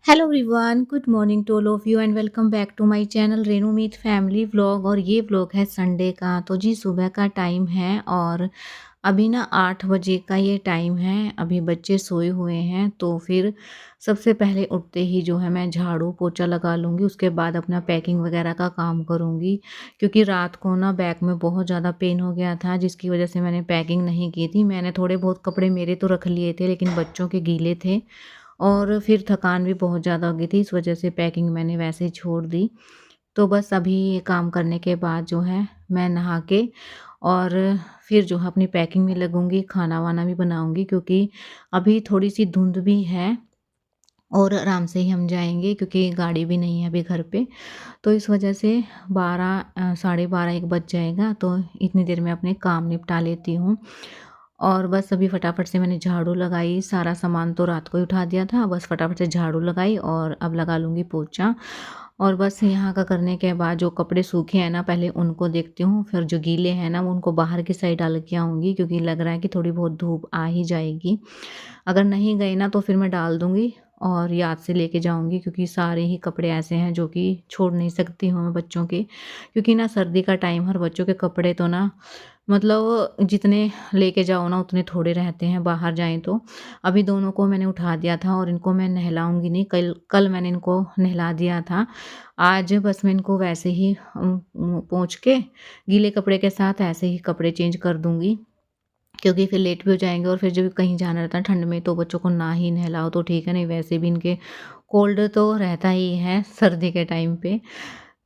Hello everyone, good morning to all of you and welcome back to my channel Renu Meet family vlog. और ये vlog है Sunday का। तो जी सुबह का टाइम है और अभी ना 8 बजे का ये टाइम है। अभी बच्चे सोए हुए हैं तो फिर सबसे पहले उठते ही जो है मैं झाड़ू पोछा लगा लूँगी। उसके बाद अपना पैकिंग वगैरह का काम करूँगी, क्योंकि रात को ना बैक में बहुत ज़्यादा पेन हो गया था, जिसकी वजह से मैंने पैकिंग नहीं की थी। मैंने थोड़े बहुत कपड़े मेरे तो रख लिए थे, लेकिन बच्चों के गीले थे और फिर थकान भी बहुत ज़्यादा हो गई थी, इस वजह से पैकिंग मैंने वैसे ही छोड़ दी। तो बस अभी ये काम करने के बाद जो है मैं नहा के और फिर जो है अपनी पैकिंग में लगूँगी, खाना-वाना भी बनाऊँगी, क्योंकि अभी थोड़ी-सी धुंध भी है और आराम से ही हम जाएँगे, क्योंकि गाड़ी भी नहीं है अभी घर पे। तो इस वजह से साढ़े 12 1 बज जाएगा, तो इतनी देर में अपने काम निपटा लेती हूँ। और बस अभी फटाफट से मैंने झाड़ू लगाई, सारा सामान तो रात को ही उठा दिया था, बस फटाफट से झाड़ू लगाई और अब लगा लूँगी पोछा। और बस यहाँ का करने के बाद जो कपड़े सूखे हैं ना, पहले उनको देखती हूँ, फिर जो गीले हैं ना, वो उनको बाहर की साइड डाल के आऊँगी, क्योंकि लग रहा है कि थोड़ी बहुत धूप आ ही जाएगी। अगर नहीं गई ना तो फिर मैं डाल दूँगी और याद से लेके जाऊँगी, क्योंकि सारे ही कपड़े ऐसे हैं जो कि छोड़ नहीं सकती हूँ मैं बच्चों के। क्योंकि ना सर्दी का टाइम है और बच्चों के कपड़े तो ना मतलब जितने लेके जाओ ना उतने थोड़े रहते हैं बाहर जाएँ तो। अभी दोनों को मैंने उठा दिया था और इनको मैं नहलाऊँगी नहीं, कल कल मैंने इनको नहला दिया था। आज बस मैं इनको वैसे ही पोंछ के गीले कपड़े के साथ ऐसे ही कपड़े चेंज कर दूँगी, क्योंकि फिर लेट भी हो जाएँगे और फिर जब कहीं जाना रहता है ठंड में तो बच्चों को ना ही नहलाओ तो ठीक है, नहीं वैसे भी इनके कोल्ड तो रहता ही है सर्दी के टाइम पे।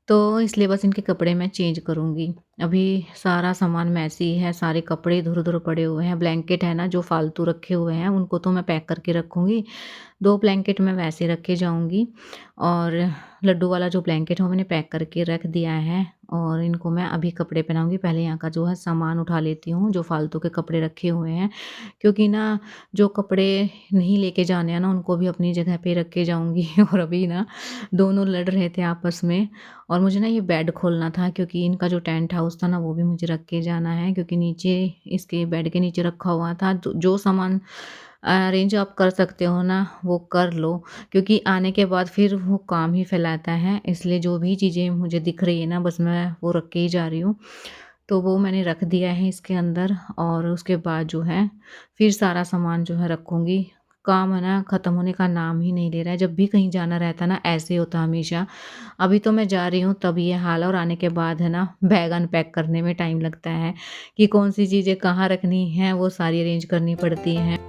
तो इसलिए बस इनके कपड़े मैं चेंज करूँगी। अभी सारा सामान मैसी है, सारे कपड़े इधर-उधर पड़े हुए हैं, ब्लैंकेट है ना जो फालतू रखे हुए हैं उनको तो मैं पैक करके रखूँगी। 2 ब्लैंकेट मैं वैसे रख के जाऊँगी और लड्डू वाला जो ब्लैंकेट है वो मैंने पैक करके रख दिया है और इनको मैं अभी कपड़े पहनाऊँगी। पहले यहाँ का जो है सामान उठा लेती हूँ, जो फालतू के कपड़े रखे हुए हैं, क्योंकि ना जो कपड़े नहीं लेके जाने हैं ना उनको भी अपनी जगह पे रख के जाऊँगी। और अभी ना दोनों लड़ रहे थे आपस में और मुझे ना ये बेड खोलना था, क्योंकि इनका जो टेंट हाउस था ना वो भी मुझे रख के जाना है, क्योंकि नीचे इसके बेड के नीचे रखा हुआ था। तो जो सामान अरेंज आप कर सकते हो ना वो कर लो, क्योंकि आने के बाद फिर वो काम ही फैलाता है। इसलिए जो भी चीज़ें मुझे दिख रही है ना बस मैं वो रख के ही जा रही हूँ। तो वो मैंने रख दिया है इसके अंदर और उसके बाद जो है फिर सारा सामान जो है रखूँगी। काम है ना ख़त्म होने का नाम ही नहीं ले रहा है। जब भी कहीं जाना रहता है ना ऐसे ही होता है हमेशा। अभी तो मैं जा रही हूँ तब ये हाल है और आने के बाद है ना बैग अनपैक करने में टाइम लगता है कि कौन-सी चीज़ें कहाँ रखनी है वो सारी अरेंज करनी पड़ती हैं।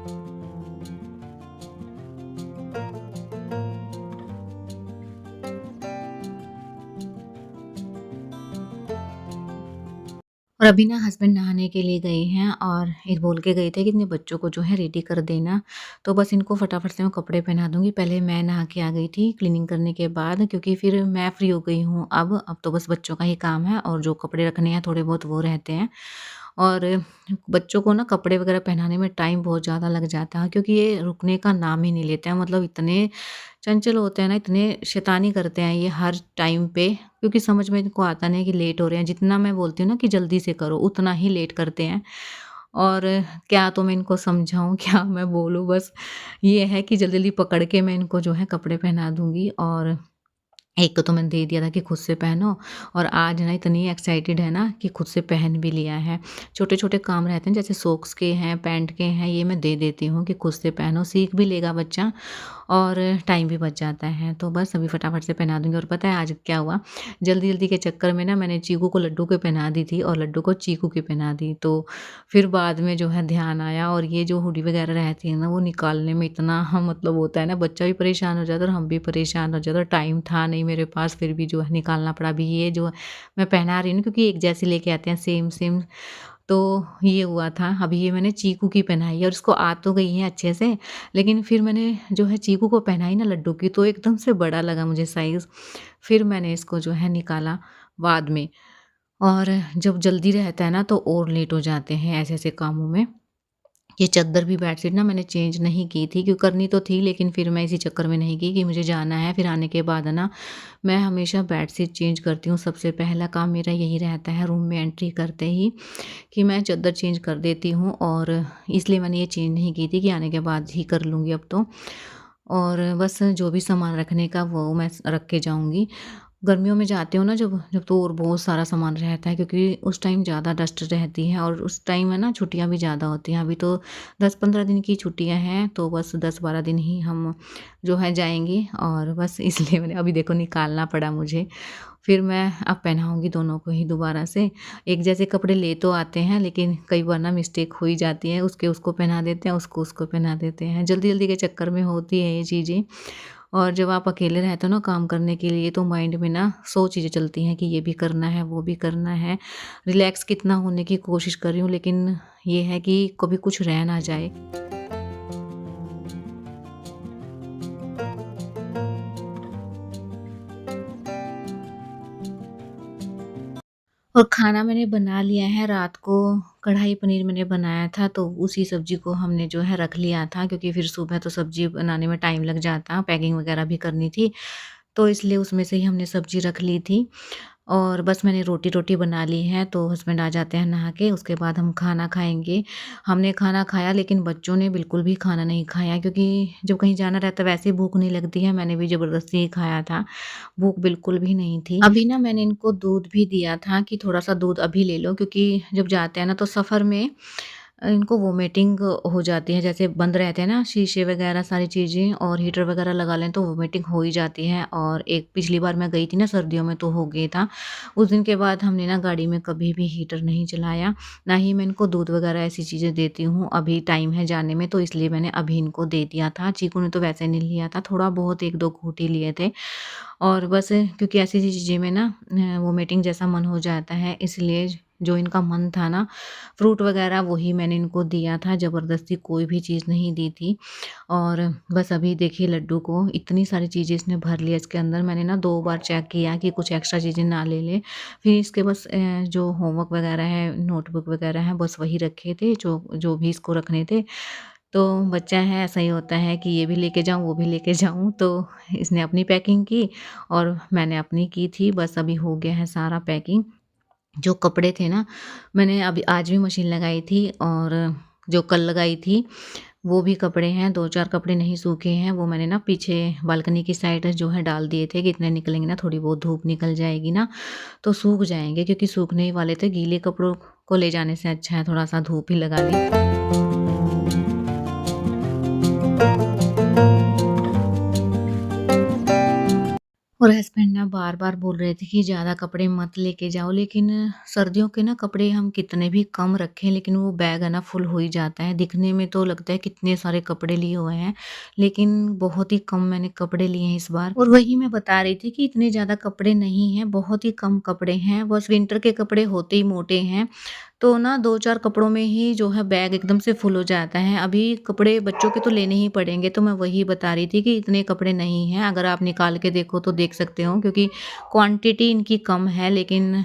और अभी ना हस्बैंड नहाने के लिए गए हैं और ये बोल के गए थे कि अपने बच्चों को जो है रेडी कर देना। तो बस इनको फटाफट से मैं कपड़े पहना दूँगी। पहले मैं नहा के आ गई थी क्लीनिंग करने के बाद, क्योंकि फिर मैं फ्री हो गई हूँ अब तो बस बच्चों का ही काम है और जो कपड़े रखने हैं थोड़े बहुत वो रहते हैं। और बच्चों को ना कपड़े वगैरह पहनाने में टाइम बहुत ज़्यादा लग जाता है, क्योंकि ये रुकने का नाम ही नहीं लेते हैं। मतलब इतने चंचल होते हैं ना, इतने शैतानी करते हैं ये हर टाइम पे, क्योंकि समझ में इनको आता नहीं है कि लेट हो रहे हैं। जितना मैं बोलती हूँ ना कि जल्दी से करो, उतना ही लेट करते हैं। और क्या तो मैं इनको समझाऊँ, क्या मैं बोलूँ, बस ये है कि जल्दी-जल्दी पकड़ के मैं इनको जो है कपड़े पहना दूँगी। और एक को तो मैंने दे दिया था कि खुद से पहनो और आज ना इतनी एक्साइटेड है ना कि खुद से पहन भी लिया है। छोटे-छोटे काम रहते हैं जैसे सॉक्स के हैं, पैंट के हैं, ये मैं दे देती हूँ कि खुद से पहनो, सीख भी लेगा बच्चा और टाइम भी बच जाता है। तो बस अभी फटाफट से पहना दूँगी। और पता है आज क्या हुआ? जल्दी-जल्दी के चक्कर में ना मैंने चीकू को लड्डू के पहना दी थी और लड्डू को चीकू की पहना दी। तो फिर बाद में जो है ध्यान आया और ये जो हुडी वगैरह रहती है ना वो निकालने में इतना मतलब होता है ना, बच्चा भी परेशान हो जाता है और हम भी परेशान हो जाते हैं। और टाइम था नहीं मेरे पास, फिर भी जो है निकालना पड़ा। अभी ये जो मैं पहना रही हूँ ना, क्योंकि एक जैसी लेके आते हैं सेम सेम, तो ये हुआ था। अभी ये मैंने चीकू की पहनाई है और इसको आ तो गई है अच्छे से, लेकिन फिर मैंने जो है चीकू को पहनाई ना लड्डू की तो एकदम से बड़ा लगा मुझे साइज़। फिर मैंने इसको जो है निकाला बाद में। और जब जल्दी रहता है ना तो और लेट हो जाते हैं ऐसे-ऐसे कामों में। ये चद्दर भी बेडशीट ना मैंने चेंज नहीं की थी, क्यों करनी तो थी, लेकिन फिर मैं इसी चक्कर में नहीं की कि मुझे जाना है। फिर आने के बाद है ना मैं हमेशा बेडशीट चेंज करती हूँ। सबसे पहला काम मेरा यही रहता है रूम में एंट्री करते ही, कि मैं चद्दर चेंज कर देती हूँ। और इसलिए मैंने ये चेंज नहीं की थी कि आने के बाद ही कर लूँगी अब तो। और बस जो भी सामान रखने का वो मैं रख के जाऊँगी। गर्मियों में जाती हूँ ना जब जब तो और बहुत सारा सामान रहता है, क्योंकि उस टाइम ज़्यादा डस्ट रहती है और उस टाइम है ना छुट्टियाँ भी ज़्यादा होती हैं। अभी तो 10-15 दिन की छुट्टियाँ हैं, तो बस 10-12 दिन ही हम जो है जाएँगे, और बस इसलिए मैंने अभी देखो निकालना पड़ा मुझे। फिर मैं अब पहनाऊँगी दोनों को ही दोबारा से। एक जैसे कपड़े ले तो आते हैं, लेकिन कई बार ना मिस्टेक हो ही जाती है, उसके उसको पहना देते हैं, उसको उसको पहना देते हैं। जल्दी-जल्दी के चक्कर में होती है ये चीज़ें। और जब आप अकेले रहते हो ना काम करने के लिए, तो माइंड में ना 100 चीज़ें चलती हैं कि ये भी करना है, वो भी करना है। रिलैक्स कितना होने की कोशिश कर रही हूँ, लेकिन ये है कि कभी कुछ रह ना जाए। और खाना मैंने बना लिया है, रात को कढ़ाई पनीर मैंने बनाया था, तो उसी सब्ज़ी को हमने जो है रख लिया था, क्योंकि फिर सुबह तो सब्ज़ी बनाने में टाइम लग जाता, पैकिंग वगैरह भी करनी थी, तो इसलिए उसमें से ही हमने सब्ज़ी रख ली थी। और बस मैंने रोटी बना ली है, तो हस्बैंड आ जाते हैं नहा के, उसके बाद हम खाना खाएँगे। हमने खाना खाया, लेकिन बच्चों ने बिल्कुल भी खाना नहीं खाया, क्योंकि जब कहीं जाना रहता है वैसे ही भूख नहीं लगती है, मैंने भी ज़बरदस्ती ही खाया था, भूख बिल्कुल भी नहीं थी। अभी ना मैंने इनको दूध भी दिया था कि थोड़ा-सा दूध अभी ले लो, क्योंकि जब जाते हैं ना तो सफ़र में इनको वोमिटिंग हो जाती है, जैसे बंद रहते हैं ना शीशे वगैरह सारी चीज़ें, और हीटर वगैरह लगा लें तो वोमिटिंग हो ही जाती है। और एक पिछली बार मैं गई थी ना सर्दियों में, तो हो गया था। उस दिन के बाद हमने ना गाड़ी में कभी भी हीटर नहीं चलाया, ना ही मैं इनको दूध वगैरह ऐसी चीज़ें देती हूँ। अभी टाइम है जाने में, तो इसलिए मैंने अभी इनको दे दिया था। चीकू ने तो वैसे नहीं लिया था, थोड़ा बहुत 1-2 घूँट ही लिए थे। और बस क्योंकि ऐसी चीज़ें में ना वोमिटिंग जैसा मन हो जाता है, इसलिए जो इनका मन था ना फ्रूट वगैरह वही मैंने इनको दिया था, ज़बरदस्ती कोई भी चीज़ नहीं दी थी। और बस अभी देखिए लड्डू को इतनी सारी चीज़ें इसने भर लिया इसके अंदर। मैंने ना 2 बार चेक किया कि कुछ एक्स्ट्रा चीज़ें ना ले ले। फिर इसके बस जो होमवर्क वगैरह है, नोटबुक वगैरह है, बस वही रखे थे जो जो भी इसको रखने थे। तो बच्चा है, ऐसा ही होता है कि ये भी लेके जाऊँ, वो भी लेके जाऊँ, तो इसने अपनी पैकिंग की और मैंने अपनी की थी। बस अभी हो गया है सारा पैकिंग। जो कपड़े थे ना, मैंने अभी आज भी मशीन लगाई थी, और जो कल लगाई थी, वो भी कपड़े हैं, 2-4 कपड़े नहीं सूखे हैं, वो मैंने ना पीछे बालकनी की साइड जो है डाल दिए थे कि इतने निकलेंगे ना, थोड़ी बहुत धूप निकल जाएगी ना, तो सूख जाएँगे, क्योंकि सूखने ही वाले थे। गीले कपड़ों को ले जाने से अच्छा है थोड़ा-सा धूप ही लगा ली। और हस्बैंड ना बार-बार बोल रहे थे कि ज़्यादा कपड़े मत लेके जाओ, लेकिन सर्दियों के ना कपड़े हम कितने भी कम रखें, लेकिन वो बैग है ना फुल हो ही जाता है। दिखने में तो लगता है कितने सारे कपड़े लिए हुए हैं, लेकिन बहुत ही कम मैंने कपड़े लिए हैं इस बार। और वही मैं बता रही थी कि इतने ज़्यादा कपड़े नहीं हैं, बहुत ही कम कपड़े हैं, बस विंटर के कपड़े होते ही मोटे हैं। तो ना 2-4 कपड़ों में ही जो है बैग एकदम से फुल हो जाता है। अभी कपड़े बच्चों के तो लेने ही पड़ेंगे, तो मैं वही बता रही थी कि इतने कपड़े नहीं हैं। अगर आप निकाल के देखो तो देख सकते हो, क्योंकि क्वांटिटी इनकी कम है, लेकिन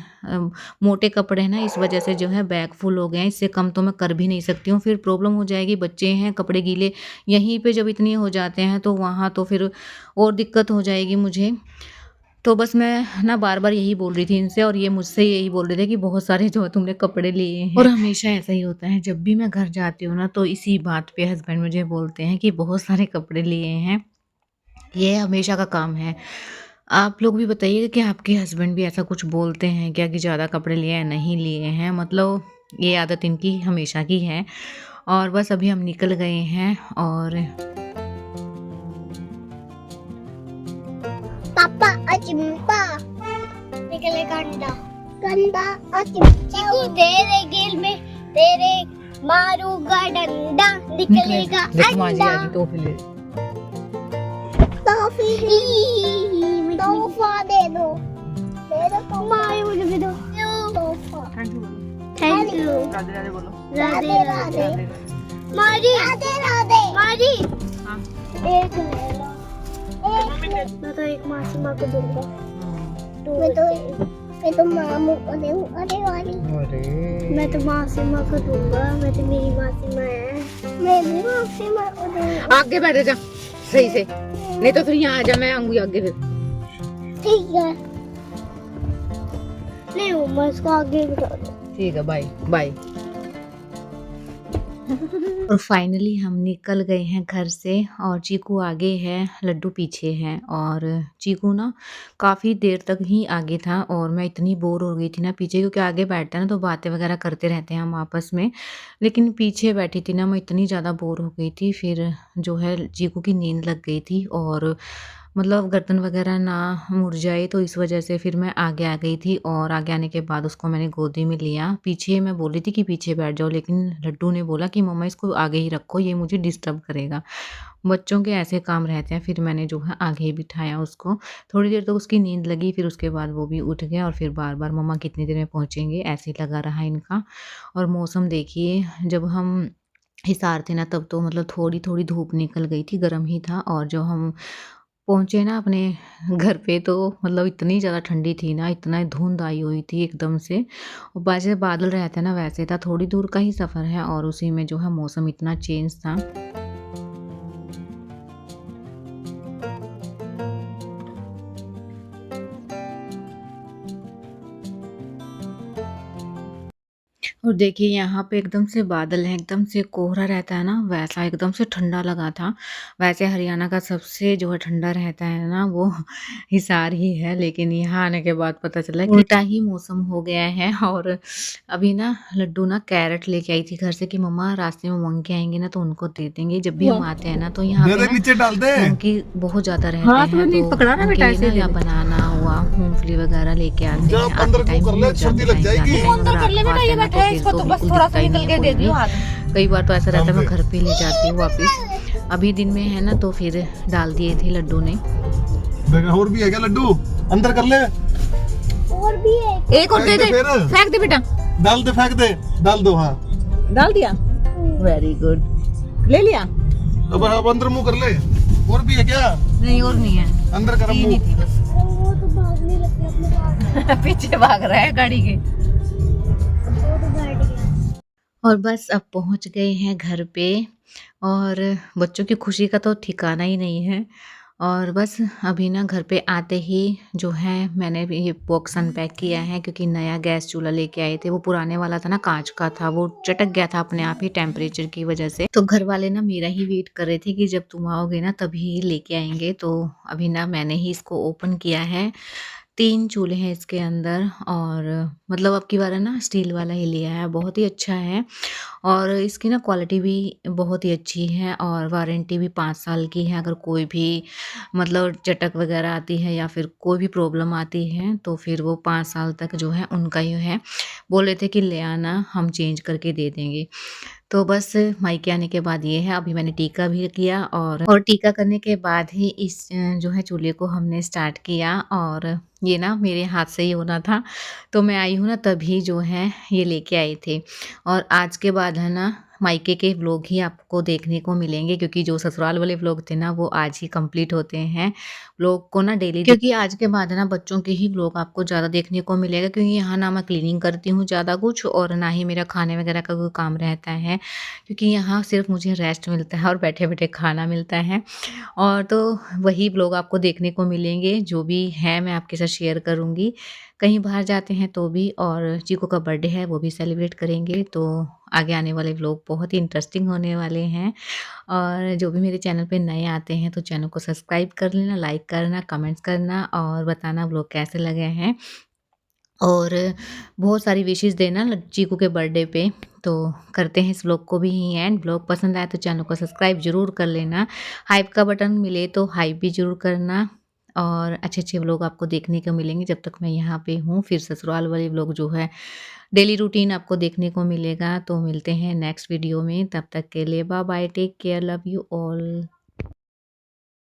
मोटे कपड़े हैं ना, इस वजह से जो है बैग फुल हो गए हैं। इससे कम तो मैं कर भी नहीं सकती हूँ, फिर प्रॉब्लम हो जाएगी। बच्चे हैं, कपड़े गीले यहीं पे जब इतने हो जाते हैं, तो वहाँ तो फिर और दिक्कत हो जाएगी मुझे। तो बस मैं ना बार-बार यही बोल रही थी इनसे, और ये मुझसे यही बोल रहे थे कि बहुत सारे जो है तुमने कपड़े लिए हैं। और हमेशा ऐसा ही होता है, जब भी मैं घर जाती हूँ ना, तो इसी बात पे हस्बैंड मुझे बोलते हैं कि बहुत सारे कपड़े लिए हैं। ये हमेशा का काम है। आप लोग भी बताइए कि आपके हस्बैंड भी ऐसा कुछ बोलते हैं क्या कि ज़्यादा कपड़े लिए हैं, नहीं लिए हैं? मतलब ये आदत इनकी हमेशा की है। और बस अभी हम निकल गए हैं, और पापा अचिंपा निकलेगा अंडा गंदा चिकू तेरे गेल में तेरे मारूंगा डंडा निकलेगा अंडा तोहफा दे दो मारू मुझे भी दो तोहफा थैंक यू राधे राधे बोलो राधे राधे मारी राधे राधे मारी हाँ एक ले लो मैं तो एक मासी माँ को दूंगा। मैं तो मामू को दूंगा। मैं तो मासी माँ को दूंगा। मैं तो मेरी मासी माँ है। मैं भी मासी माँ को दूंगा। आगे बैठ जा सही से, नहीं तो फिर यहाँ आ जा, मैं आऊंगी आगे फिर। ठीक है। नहीं मैं इसको आगे बिठा दूँ। ठीक है, बाय बाय। और फाइनली हम निकल गए हैं घर से और चीकू आगे है, लड्डू पीछे है। और चीकू ना काफ़ी देर तक ही आगे था और मैं इतनी बोर हो गई थी ना पीछे, क्योंकि आगे बैठते हैं ना तो बातें वगैरह करते रहते हैं हम आपस में। लेकिन पीछे बैठी थी ना, मैं इतनी ज़्यादा बोर हो गई थी, फिर जो है चीकू की नींद लग गई थी और मतलब गर्दन वगैरह ना मुड़ जाए, तो इस वजह से फिर मैं आगे आ गई थी। और आगे आने के बाद उसको मैंने गोदी में लिया। पीछे मैं बोली थी कि पीछे बैठ जाओ, लेकिन लड्डू ने बोला कि मम्मा इसको आगे ही रखो, ये मुझे डिस्टर्ब करेगा। बच्चों के ऐसे काम रहते हैं। फिर मैंने जो है आगे ही बिठाया उसको। थोड़ी देर तक उसकी नींद लगी, फिर उसके बाद वो भी उठ गया और फिर बार-बार मम्मा कितनी देर में पहुँचेंगे, ऐसे ही लगा रहा इनका। और मौसम देखिए, जब हम हिसार थे ना तब तो मतलब थोड़ी-थोड़ी धूप निकल गई थी, गरम ही था। और जब हम पहुँचे ना अपने घर पे तो मतलब इतनी ज़्यादा ठंडी थी ना, इतना धुंध आई हुई थी एकदम से। और जैसे बादल रहते हैं ना वैसे था। थोड़ी दूर का ही सफ़र है और उसी में जो है मौसम इतना चेंज था। और देखिए यहाँ पे एकदम से बादल हैं, एकदम से कोहरा रहता है ना, वैसा एकदम से ठंडा लगा था। वैसे हरियाणा का सबसे जो है ठंडा रहता है ना वो हिसार ही है, लेकिन यहाँ आने के बाद पता चला कि उल्टा ही मौसम हो गया है। और अभी ना लड्डू ना कैरेट लेके आई थी घर से कि मम्मा रास्ते में मंकी आएंगे ना तो उनको दे देंगे। जब भी हम आते हैं ना तो यहाँ पे नीचे डाल दे। ना मंकी बहुत ज्यादा रहते हैं, तो उनके लिए ना या बनाना हुआ, मूंगफली वगैरह लेके आते हैं। आते टाइम भी हो जाते हैं, जाते टाइम अगर रात को आते हैं ना तो फिर तो बिल्कुल दिखता ही नहीं है कोई भी। कई बार तो ऐसा रहता है मैं घर पे ले जाती हूँ वापस। अभी दिन में है ना तो फिर डाल दिए थे लड्डू ने। और भी है क्या लड्डू? अंदर कर ले। और भी है। एक और दे दे, फेंक दे बेटा। डाल दे, फेंक दे, डाल दो। हाँ डाल दिया, वेरी गुड, ले लिया। अब अंदर मुंह कर ले। और भी है क्या? नहीं और नहीं है, अंदर कर मुंह। थी बस। वो तो भागने लग गया अपने पास। पीछे भाग रहा है गाड़ी के। वो तो बैठ गया। और बस अब पहुंच गए हैं घर पे और बच्चों की खुशी का तो ठिकाना ही नहीं है। और बस अभी ना घर पे आते ही जो है मैंने भी ये बॉक्स अनपैक किया है, क्योंकि नया गैस चूल्हा लेके आए थे। वो पुराने वाला था ना, कांच का था, वो चटक गया था अपने आप ही टेम्परेचर की वजह से। तो घर वाले ना मेरा ही वेट कर रहे थे कि जब तुम आओगे ना तभी लेके आएंगे। तो अभी ना मैंने ही इसको ओपन किया है। 3 चूल्हे हैं इसके अंदर और मतलब अब की बार है ना स्टील वाला ही लिया है, बहुत ही अच्छा है। और इसकी ना क्वालिटी भी बहुत ही अच्छी है और वारंटी भी 5 साल की है। अगर कोई भी मतलब चटक वगैरह आती है या फिर कोई भी प्रॉब्लम आती है तो फिर वो 5 साल तक जो है उनका ही है। बोले थे कि ले आना, हम चेंज करके दे देंगे। तो बस मायके आने के बाद ये है। अभी मैंने टीका भी किया और टीका करने के बाद ही इस जो है चूल्हे को हमने स्टार्ट किया। और ये ना मेरे हाथ से ही होना था, तो मैं आई हूँ ना तभी जो है ये लेके आई थे। और आज के बाद है ना मायके के व्लॉग ही आपको देखने को मिलेंगे, क्योंकि जो ससुराल वाले व्लॉग थे ना वो आज ही कंप्लीट होते हैं। व्लॉग को ना डेली, क्योंकि आज के बाद है ना बच्चों के ही व्लॉग आपको ज़्यादा देखने को मिलेगा, क्योंकि यहाँ ना मैं क्लीनिंग करती हूँ ज़्यादा कुछ और ना ही मेरा खाने वगैरह का कोई काम रहता है, क्योंकि यहाँ सिर्फ मुझे रेस्ट मिलता है और बैठे बैठे खाना मिलता है। और तो वही व्लॉग आपको देखने को मिलेंगे, जो भी है मैं आपके साथ शेयर करूँगी। कहीं बाहर जाते हैं तो भी, और चीकू का बर्थडे है वो भी सेलिब्रेट करेंगे। तो आगे आने वाले व्लॉग बहुत ही इंटरेस्टिंग होने वाले हैं। और जो भी मेरे चैनल पे नए आते हैं तो चैनल को सब्सक्राइब कर लेना, लाइक करना, कमेंट्स करना और बताना व्लॉग कैसे लगे हैं। और बहुत सारी विशेस देना चीकू के बर्थडे पे। तो करते हैं इस व्लॉग को भी यहीं एंड। व्लॉग पसंद आए तो चैनल को सब्सक्राइब ज़रूर कर लेना। हाइप का बटन मिले तो हाइप भी ज़रूर करना। और अच्छे-अच्छे व्लॉग आपको देखने को मिलेंगे जब तक मैं यहाँ पे हूँ। फिर ससुराल वाले व्लॉग जो है डेली रूटीन आपको देखने को मिलेगा। तो मिलते हैं नेक्स्ट वीडियो में, तब तक के लिए bye bye, take care, love you all.